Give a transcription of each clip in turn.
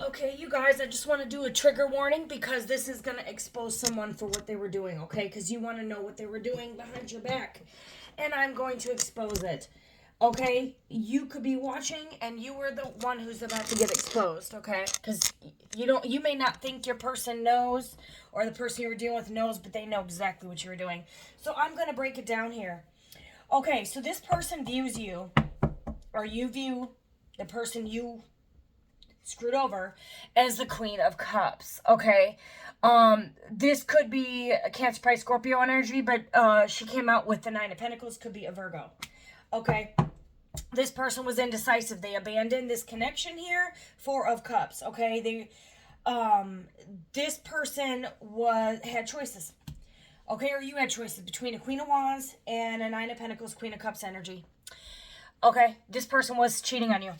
Okay, you guys, I just want to do a trigger warning because this is going to expose someone for what they were doing, okay? Because you want to know what they were doing behind your back. And I'm going to expose it. Okay? You could be watching and you were the one who's about to get exposed, okay? Because you may not think your person knows or the person you were dealing with knows, but they know exactly what you were doing. So I'm going to break it down here. Okay, so this person views you, or you view the person you screwed over as the Queen of Cups. Okay, this could be a Cancer, Pisces, Scorpio energy, but she came out with the Nine of Pentacles. Could be a Virgo. Okay, this person was indecisive. They abandoned this connection here. Four of Cups. Okay, this person had choices. Okay, or you had choices between a Queen of Wands and a Nine of Pentacles, Queen of Cups energy. Okay, this person was cheating on you.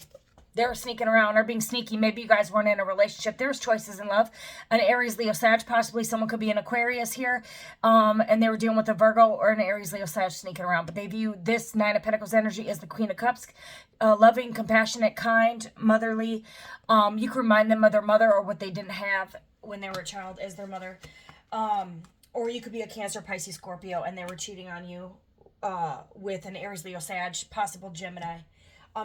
They were sneaking around or being sneaky. Maybe you guys weren't in a relationship. There's choices in love. An Aries, Leo, Sag. Possibly someone could be an Aquarius here. And they were dealing with a Virgo or an Aries, Leo, Sag sneaking around. But they view this Nine of Pentacles energy as the Queen of Cups. Loving, compassionate, kind, motherly. You can remind them of their mother or what they didn't have when they were a child as their mother. Or you could be a Cancer, Pisces, Scorpio, and they were cheating on you with an Aries, Leo, Sag, possible Gemini.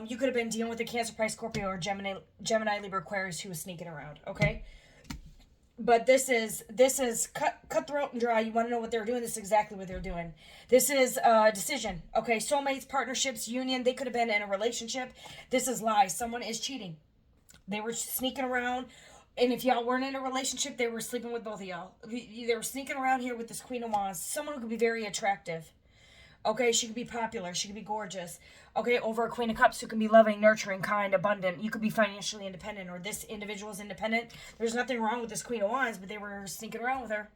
You could have been dealing with a Cancer, Pisces, Scorpio, or Gemini, Libra, Aquarius who was sneaking around, okay? But this is cutthroat and dry. You want to know what they're doing? This is exactly what they're doing. This is a decision, okay? Soulmates, partnerships, union. They could have been in a relationship. This is lies. Someone is cheating. They were sneaking around. And if y'all weren't in a relationship, they were sleeping with both of y'all. They were sneaking around here with this Queen of Wands. Someone who could be very attractive. Okay, she could be popular. She could be gorgeous. Okay, over a Queen of Cups who can be loving, nurturing, kind, abundant. You could be financially independent, or this individual is independent. There's nothing wrong with this Queen of Wands, but they were sneaking around with her.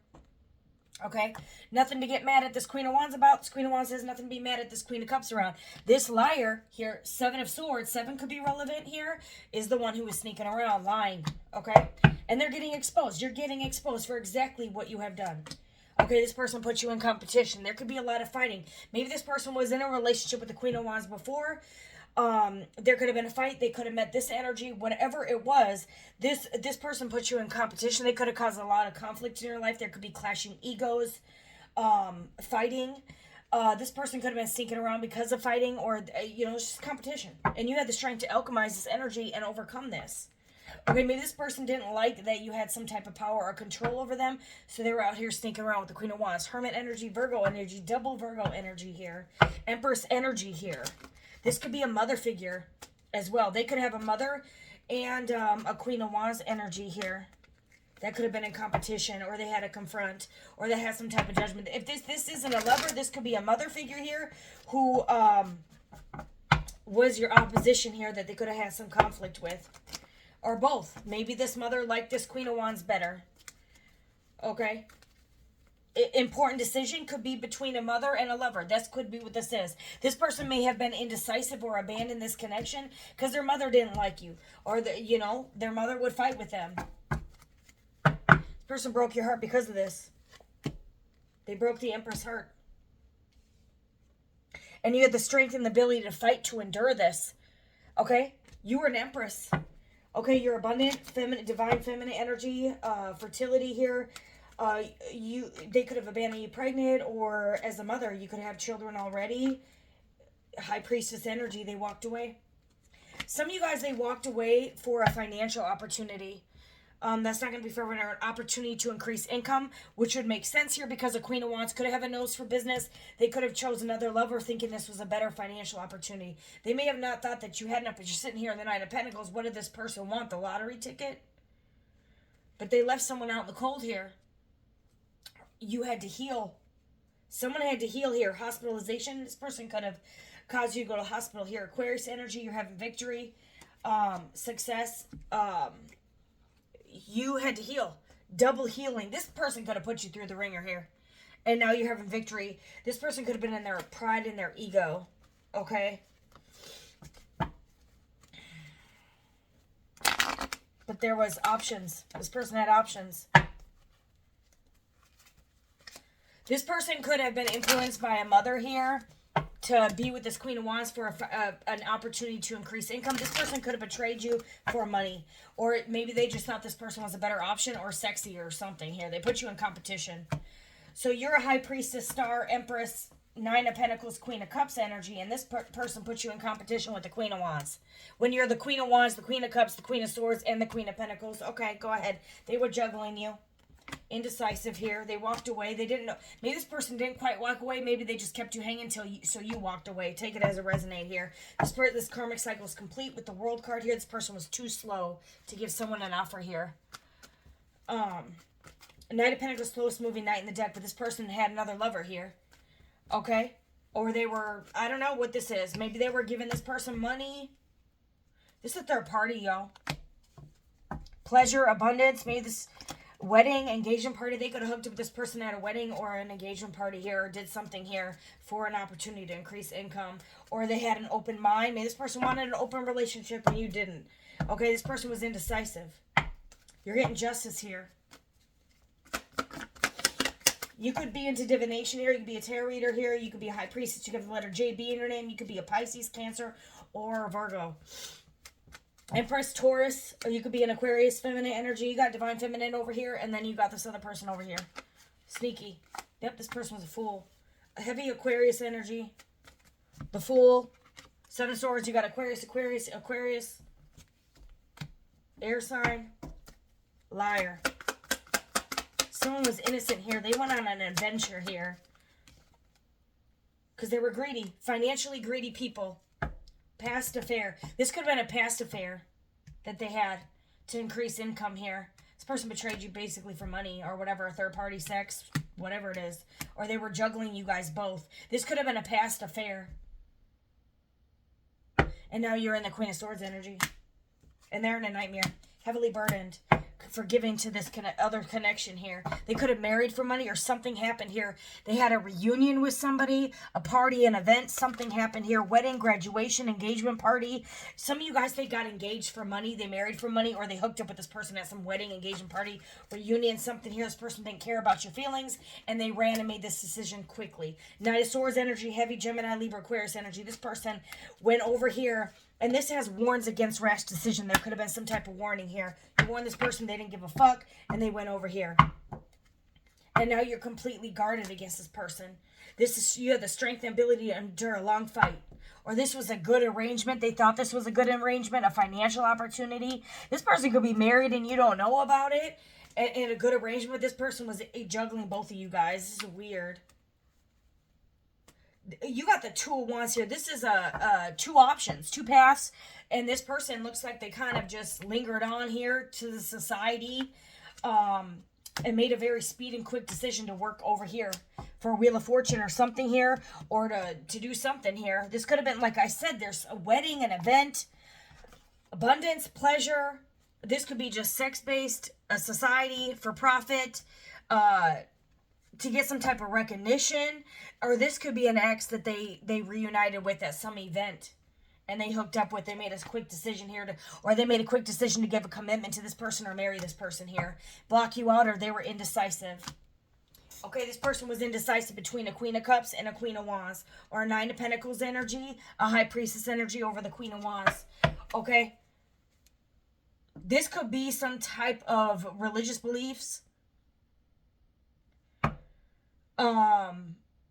Okay, nothing to get mad at this Queen of Wands about. This Queen of Wands has nothing to be mad at this Queen of Cups around. This liar here, Seven of Swords, seven could be relevant here, is the one who is sneaking around, lying. Okay, and they're getting exposed. You're getting exposed for exactly what you have done. Okay, this person put you in competition. There could be a lot of fighting. Maybe this person was in a relationship with the Queen of Wands before. There could have been a fight. They could have met this energy. Whatever it was, this person put you in competition. They could have caused a lot of conflict in your life. There could be clashing egos, fighting. This person could have been sneaking around because of fighting, or it's just competition. And you had the strength to alchemize this energy and overcome this. Okay, maybe this person didn't like that you had some type of power or control over them, so they were out here sneaking around with the Queen of Wands. Hermit energy, Virgo energy, double Virgo energy here. Empress energy here. This could be a mother figure as well. They could have a mother and a Queen of Wands energy here. That could have been in competition, or they had to confront, or they had some type of judgment. If this isn't a lover, this could be a mother figure here who was your opposition here that they could have had some conflict with. Or both. Maybe this mother liked this Queen of Wands better. Okay. Important decision could be between a mother and a lover. That could be what this is. This person may have been indecisive or abandoned this connection because their mother didn't like you. Or, their mother would fight with them. This person broke your heart because of this. They broke the Empress' heart. And you had the strength and the ability to fight to endure this. Okay? You were an Empress. Okay, you're abundant, feminine, divine feminine energy, fertility here. They could have abandoned you pregnant, or as a mother, you could have children already. High Priestess energy, they walked away. Some of you guys, they walked away for a financial opportunity. That's not going to be for an opportunity to increase income, which would make sense here because a Queen of Wands could have a nose for business. They could have chosen another lover thinking this was a better financial opportunity. They may have not thought that you had enough, but you're sitting here in the Nine of Pentacles. What did this person want? The lottery ticket? But they left someone out in the cold here. You had to heal. Someone had to heal here. Hospitalization. This person could have caused you to go to the hospital here. Aquarius energy. You're having victory. Success. You had to heal. Double healing. This person could have put you through the ringer here. And now you're having victory. This person could have been in their pride and their ego. Okay? But there was options. This person had options. This person could have been influenced by a mother here. to be with this Queen of Wands for an opportunity to increase income. This person could have betrayed you for money. Or maybe they just thought this person was a better option or sexier or something here. They put you in competition. So you're a High Priestess, Star, Empress, Nine of Pentacles, Queen of Cups energy. And this person puts you in competition with the Queen of Wands. When you're the Queen of Wands, the Queen of Cups, the Queen of Swords, and the Queen of Pentacles. Okay, go ahead. They were juggling you. Indecisive here. They walked away. They didn't know. Maybe this person didn't quite walk away. Maybe they just kept you hanging so you walked away. Take it as a resonate here. This karmic cycle is complete with the World card here. This person was too slow to give someone an offer here. Knight of Pentacles, slowest moving knight in the deck, but this person had another lover here. Okay? Or they were, I don't know what this is. Maybe they were giving this person money. This is a third party, y'all. Pleasure, abundance. Maybe this wedding, engagement party. They could have hooked up with this person at a wedding or an engagement party here, or did something here for an opportunity to increase income. Or they had an open mind. Maybe this person wanted an open relationship and you didn't. Okay, this person was indecisive. You're getting justice here. You could be into divination here. You could be a tarot reader here. You could be a high priestess. You could have the letter JB in your name. You could be a Pisces, Cancer, or a Virgo. Empress, Taurus, or you could be an Aquarius, feminine energy. You got divine feminine over here, and then you got this other person over here. Sneaky. Yep, this person was a fool. A heavy Aquarius energy. The Fool. Seven of Swords, you got Aquarius, Aquarius, Aquarius. Air sign. Liar. Someone was innocent here. They went on an adventure here. Because they were greedy. Financially greedy people. Past affair. This could have been a past affair that they had to increase income here. This person betrayed you basically for money or whatever, a third party sex, whatever it is. Or they were juggling you guys both. This could have been a past affair. And now you're in the Queen of Swords energy. And they're in a nightmare. Heavily burdened. For giving to this other connection here. They could have married for money or something happened here. They had a reunion with somebody, a party, an event, something happened here. Wedding, graduation, engagement party. Some of you guys, they got engaged for money, they married for money, or they hooked up with this person at some wedding, engagement party, reunion, something here. This person didn't care about your feelings, and they ran and made this decision quickly. Knight of Swords energy, heavy Gemini, Libra, Aquarius energy. This person went over here. And this has warns against rash decision. There could have been some type of warning here. You warned this person, they didn't give a fuck, and they went over here. And now you're completely guarded against this person. You have the strength and ability to endure a long fight. Or this was a good arrangement. They thought this was a good arrangement, a financial opportunity. This person could be married and you don't know about it. And a good arrangement. This person was juggling both of you guys. This is weird. You got the Two of Wands here. This is two options, two paths, and this person looks like they kind of just lingered on here to the society, and made a very speed and quick decision to work over here for a Wheel of Fortune or something here, or to do something here. This could have been, like I said, there's a wedding, an event, abundance, pleasure. This could be just sex-based, a society for profit, to get some type of recognition, or this could be an ex that they reunited with at some event and they hooked up with. They made a quick decision here or they made a quick decision to give a commitment to this person or marry this person here. Block you out, or they were indecisive. Okay, this person was indecisive between a Queen of Cups and a Queen of Wands, or a Nine of Pentacles energy, a High Priestess energy over the Queen of Wands. Okay, this could be some type of religious beliefs,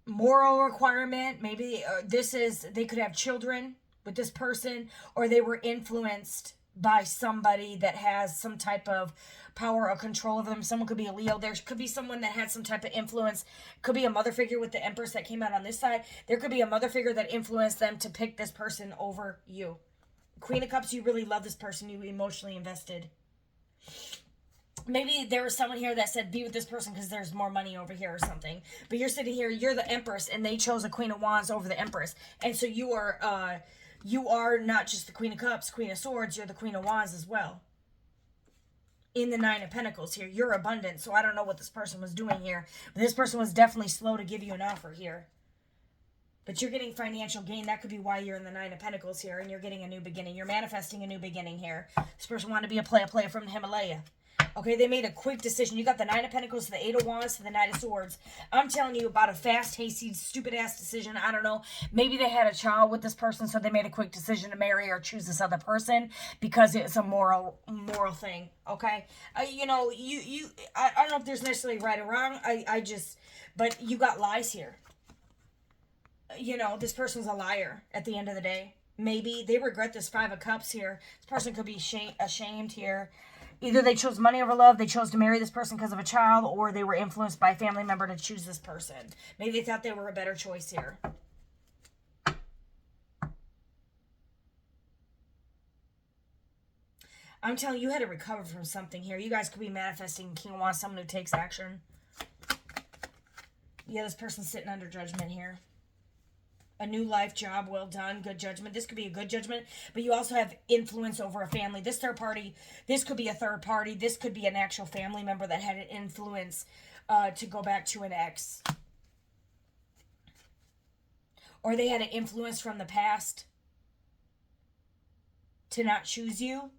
moral requirement. Maybe they could have children with this person, or they were influenced by somebody that has some type of power or control over them. Someone could be a Leo. There could be someone that had some type of influence. Could be a mother figure with the Empress that came out on this side. There could be a mother figure that influenced them to pick this person over you. Queen of Cups, you really love this person. You emotionally invested. Maybe there was someone here that said, be with this person because there's more money over here or something. But you're sitting here, you're the Empress, and they chose a Queen of Wands over the Empress. And so you are not just the Queen of Cups, Queen of Swords, you're the Queen of Wands as well. In the Nine of Pentacles here, you're abundant. So I don't know what this person was doing here. But this person was definitely slow to give you an offer here. But you're getting financial gain. That could be why you're in the Nine of Pentacles here, and you're getting a new beginning. You're manifesting a new beginning here. This person wanted to be a player from the Himalaya. Okay, they made a quick decision. You got the Nine of Pentacles to the Eight of Wands to the Knight of Swords. I'm telling you about a fast, hasty, stupid-ass decision. I don't know. Maybe they had a child with this person, so they made a quick decision to marry or choose this other person because it's a moral thing. Okay, you know, I don't know if there's necessarily right or wrong. But you got lies here. You know, this person's a liar at the end of the day. Maybe they regret this Five of Cups here. This person could be ashamed here. Either they chose money over love, they chose to marry this person because of a child, or they were influenced by a family member to choose this person. Maybe they thought they were a better choice here. I'm telling you, you had to recover from something here. You guys could be manifesting King of Wands, someone who takes action. Yeah, this person's sitting under judgment here. A new life, job, well done, good judgment. This could be a good judgment, but you also have influence over a family. This third party, this could be a third party. This could be an actual family member that had an influence to go back to an ex. Or they had an influence from the past to not choose you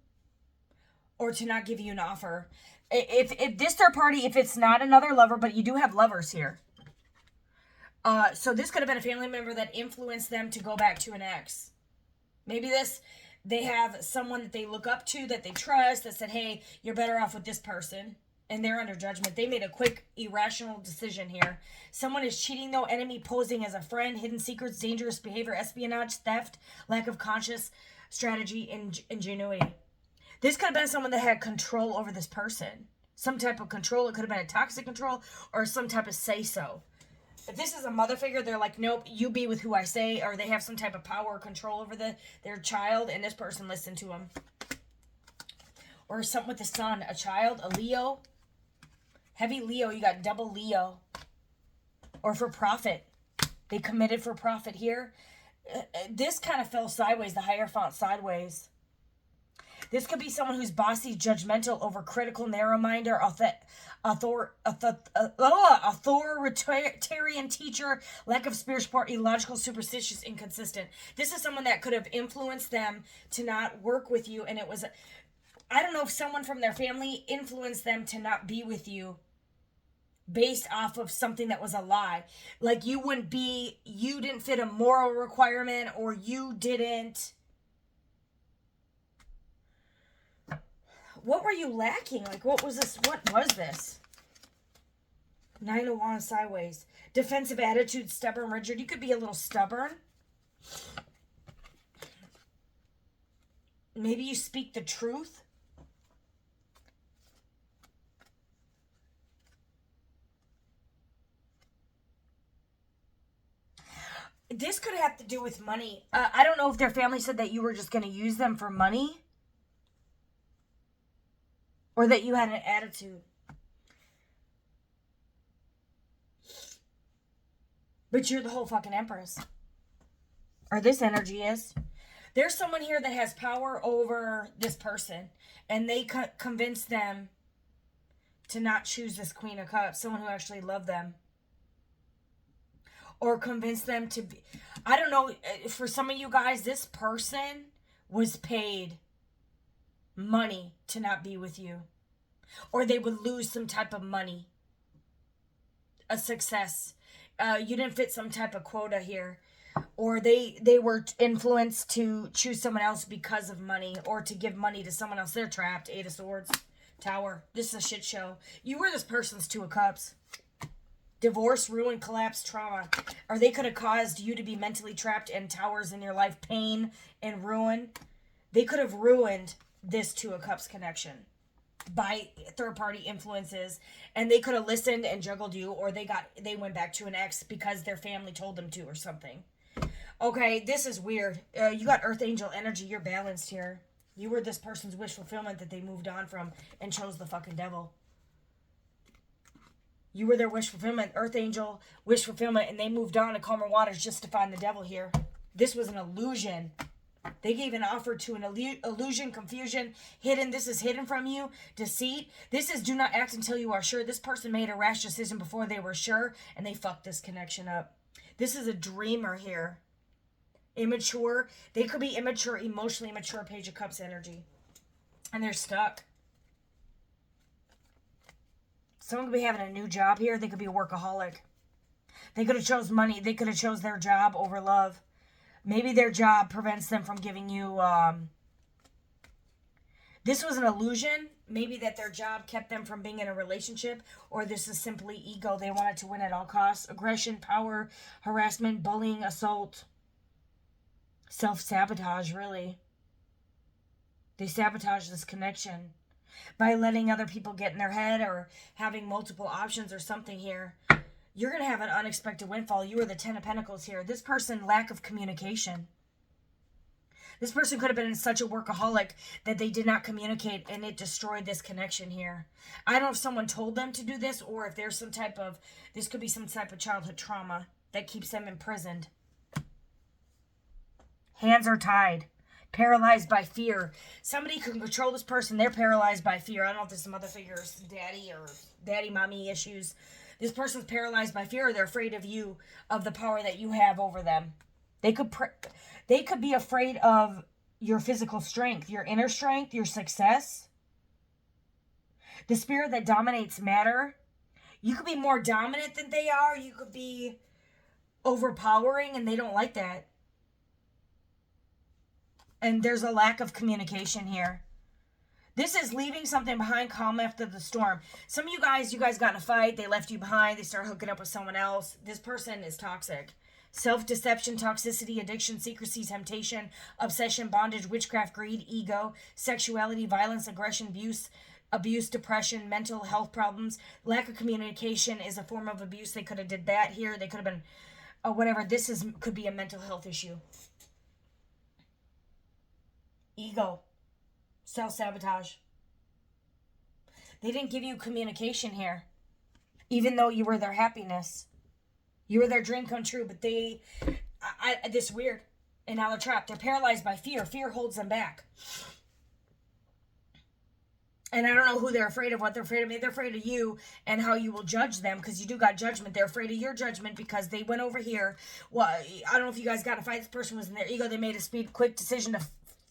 or to not give you an offer. If this third party, if it's not another lover, but you do have lovers here. So this could have been a family member that influenced them to go back to an ex. Maybe they have someone that they look up to, that they trust, that said, hey, you're better off with this person. And they're under judgment. They made a quick, irrational decision here. Someone is cheating, though. Enemy posing as a friend. Hidden secrets, dangerous behavior, espionage, theft, lack of conscious strategy, and ingenuity. This could have been someone that had control over this person. Some type of control. It could have been a toxic control or some type of say-so. If this is a mother figure, they're like, nope, you be with who I say, or they have some type of power or control over their child, and this person listened to them. Or something with the sun, a child, a Leo. Heavy Leo, you got double Leo. Or for profit. They committed for profit here. This kind of fell sideways, the Hierophant sideways. This could be someone who's bossy, judgmental, over critical, narrow-minded, authoritarian teacher, lack of spiritual support, illogical, superstitious, inconsistent. This is someone that could have influenced them to not work with you, and it was, I don't know if someone from their family influenced them to not be with you based off of something that was a lie. Like you didn't fit a moral requirement, or you didn't. What were you lacking? Like, what was this? What was this? Nine of Wands sideways. Defensive attitude, stubborn, rigid. You could be a little stubborn. Maybe you speak the truth. This could have to do with money. I don't know if their family said that you were just going to use them for money. Or that you had an attitude. But you're the whole fucking Empress. Or this energy is. There's someone here that has power over this person. And they convince them to not choose this Queen of Cups. Someone who actually loved them. Or convince them to be... I don't know. For some of you guys, this person was paid money to not be with you, or they would lose some type of money, a success. You didn't fit some type of quota here, or they were influenced to choose someone else because of money, or to give money to someone else. They're trapped. Eight of Swords, Tower. This is a shit show. You were this person's Two of Cups. Divorce, ruin, collapse, trauma. Or they could have caused you to be mentally trapped in towers in your life, pain and ruin. They could have ruined this Two of Cups connection by third-party influences, and they could have listened and juggled you, or they went back to an ex because their family told them to or something. Okay, this is weird. You got Earth Angel energy. You're balanced here. You were this person's wish fulfillment that they moved on from and chose the fucking devil. You were their wish fulfillment, Earth Angel, wish fulfillment, and they moved on to calmer waters just to find the devil here. This was an illusion. They gave an offer to an illusion, confusion, hidden. This is hidden from you. Deceit. This is do not act until you are sure. This person made a rash decision before they were sure, and they fucked this connection up. This is a dreamer here. Immature. They could be immature, emotionally immature, Page of Cups energy. And they're stuck. Someone could be having a new job here. They could be a workaholic. They could have chose money. They could have chose their job over love. Maybe their job prevents them from giving you... this was an illusion. Maybe that their job kept them from being in a relationship. Or this is simply ego. They wanted to win at all costs. Aggression, power, harassment, bullying, assault. Self-sabotage, really. They sabotage this connection by letting other people get in their head or having multiple options or something here. You're going to have an unexpected windfall. You are the Ten of Pentacles here. This person, lack of communication. This person could have been such a workaholic that they did not communicate and it destroyed this connection here. I don't know if someone told them to do this or if there's some type of, this could be some type of childhood trauma that keeps them imprisoned. Hands are tied. Paralyzed by fear. Somebody can control this person. They're paralyzed by fear. I don't know if there's some other figures, daddy, mommy issues. This person's paralyzed by fear or they're afraid of you, of the power that you have over them. They could be afraid of your physical strength, your inner strength, your success. The spirit that dominates matter. You could be more dominant than they are. You could be overpowering and they don't like that. And there's a lack of communication here. This is leaving something behind, calm after the storm. Some of you guys got in a fight. They left you behind. They started hooking up with someone else. This person is toxic. Self-deception, toxicity, addiction, secrecy, temptation, obsession, bondage, witchcraft, greed, ego, sexuality, violence, aggression, abuse, depression, mental health problems. Lack of communication is a form of abuse. They could have did that here. They could have been whatever. This could be a mental health issue. Ego. Self-sabotage. They didn't give you communication here. Even though you were their happiness. You were their dream come true. But this is weird. And now they're trapped. They're paralyzed by fear. Fear holds them back. And I don't know who they're afraid of, what they're afraid of. Maybe they're afraid of you and how you will judge them because you do got judgment. They're afraid of your judgment because they went over here. Well, I don't know if you guys got in a fight. This person was in their ego. They made a quick decision to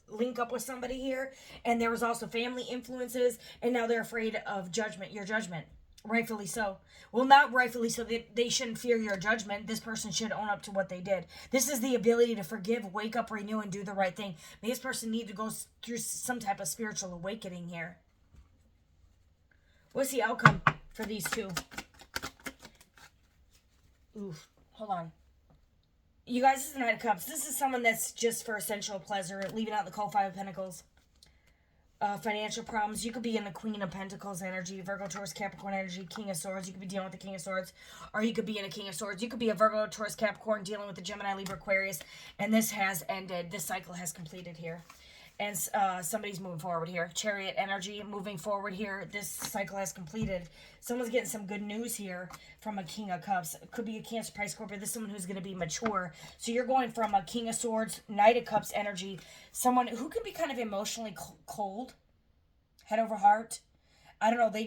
link up with somebody here. And there was also family influences. And now they're afraid of judgment, your judgment. Rightfully so. Well, not rightfully so. They shouldn't fear your judgment. This person should own up to what they did. This is the ability to forgive, wake up, renew, and do the right thing. Maybe this person needs to go through some type of spiritual awakening here. What's the outcome for these two? Oof. Hold on. You guys, this is the Knight of Cups. This is someone that's just for essential pleasure, leaving out the cold Five of Pentacles. Financial problems. You could be in the Queen of Pentacles energy, Virgo, Taurus, Capricorn energy, King of Swords. You could be dealing with the King of Swords, or you could be in a King of Swords. You could be a Virgo, Taurus, Capricorn dealing with the Gemini, Libra, Aquarius, and this has ended. This cycle has completed here. And somebody's moving forward here. Chariot energy moving forward here. This cycle has completed. Someone's getting some good news here from a King of Cups. It could be a Cancer, Pisces, Scorpio. This is someone who's going to be mature. So you're going from a King of Swords, Knight of Cups energy. Someone who can be kind of emotionally cold. Head over heart. I don't know.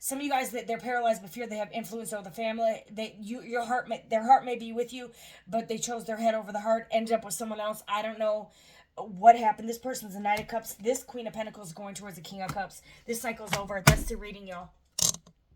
Some of you guys, they're paralyzed by fear. They have influence over the family. Their heart may be with you, but they chose their head over the heart. Ended up with someone else. I don't know what happened. This person's a Knight of Cups. This Queen of Pentacles is going towards the King of Cups. This cycle's over. That's the reading, y'all.